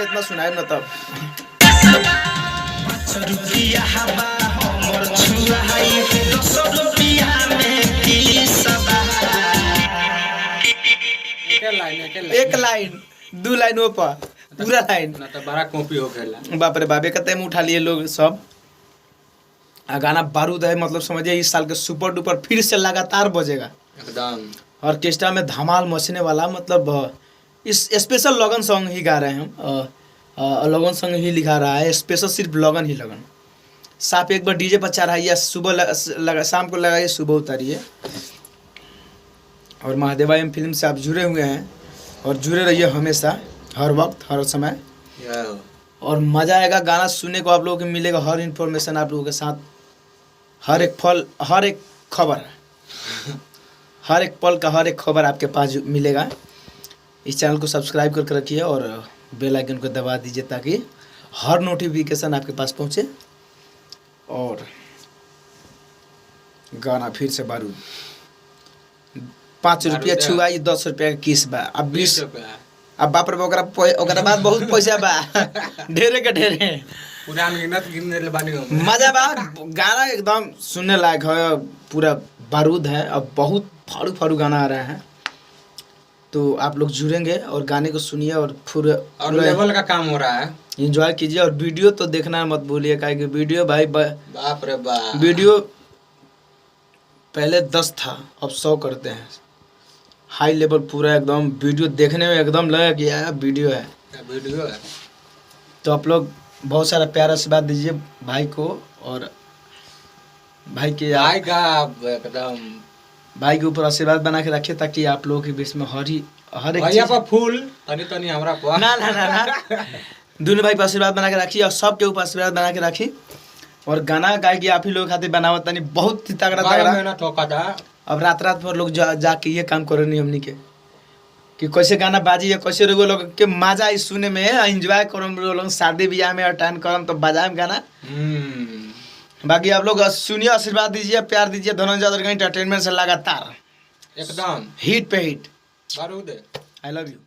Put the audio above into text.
इतना सुनाए न तब एक लाइन 2 लाइन ऊपर पूरा लाइन ना तो बड़ा कॉपी हो गया। बाप रे बाबे कहते हैं उठा लिए लोग सब। गाना बारूद है, मतलब समझिए इस साल के सुपर डुपर फिर से लगातार बजेगा एकदम। ऑर्केस्ट्रा में धमाल मचने वाला। मतलब इस स्पेशल लगन सॉन्ग ही गा रहे हैं हम। लगन सॉन्ग ही लिखा रहा है स्पेशल, सिर्फ लगन ही लगन। साफ एक बार डीजे पर चढ़ाइए, सुबह शाम को लगाइए, सुबह उतारिए। और महादेवा एम फिल्म से आप जुड़े हुए हैं और जुड़े रहिए हमेशा, हर वक्त हर समय। और मज़ा आएगा गाना सुनने को, आप लोगों को मिलेगा हर इन्फॉर्मेशन आप लोगों के साथ, हर एक खबर हर एक पल का हर एक खबर आपके पास मिलेगा। इस चैनल को सब्सक्राइब करके रखिए और बेल आइकन को दबा दीजिए ताकि हर नोटिफिकेशन आपके पास पहुंचे। और गाना फिर से बारूद 5 रुपया छुआई 10 रुपया का किस बा, अब 20 अब बाप रे ओकरा बाद बहुत पैसा बा ढेरे के ढेरे पुरान गिनत गिनने ले बानी हो। मजा बा। गाना एकदम सुनने लायक है, पूरा बारूद है। अब बहुत फाड़ू फाड़ू गाना आ रहा है, तो आप लोग जुड़ेंगे और गाने को सुनिए और और लेवल का काम हो रहा है, एंजॉय कीजिए। और वीडियो तो देखना मत भूलिए, काहे कि वीडियो भाई बाप रे बाप, वीडियो पहले 10 था अब 100 करते हैं। हाई लेवल पूरा एकदम वीडियो देखने में एकदम लगे कि यार वीडियो है। तो आप लोग बहुत सारा प्यार आशीर्वाद दीजिए भाई को, और भाई के एकदम भाई के ऊपर आशीर्वाद बना के रखिए ताकि आप लोगों के बीच में हर एक भैया पर फूल तनी तनी हमरा को ना दोनों भाई पर आशीर्वाद बना के रखिए और सबके ऊपर आशीर्वाद बना के रखिए। और गाना गाए कि आप ही लोग खाते बनावत तनी बहुत तगड़ा मेहनत होका था। अब रात भर लोग जाके ये काम करो नहीं हमनी के कि कैसे गाना बाजी है, कैसे लोग के मजा आई सुने में, एंजॉय करो लोग शादी ब्याह में अटेंड करम तो बजाएम गाना। बाकी आप लोग सुनिए, आशीर्वाद दीजिए, प्यार दीजिए। धनंजय एंटरटेनमेंट से लगातार एकदम हिट पे हिट। बारूद आई लव यू।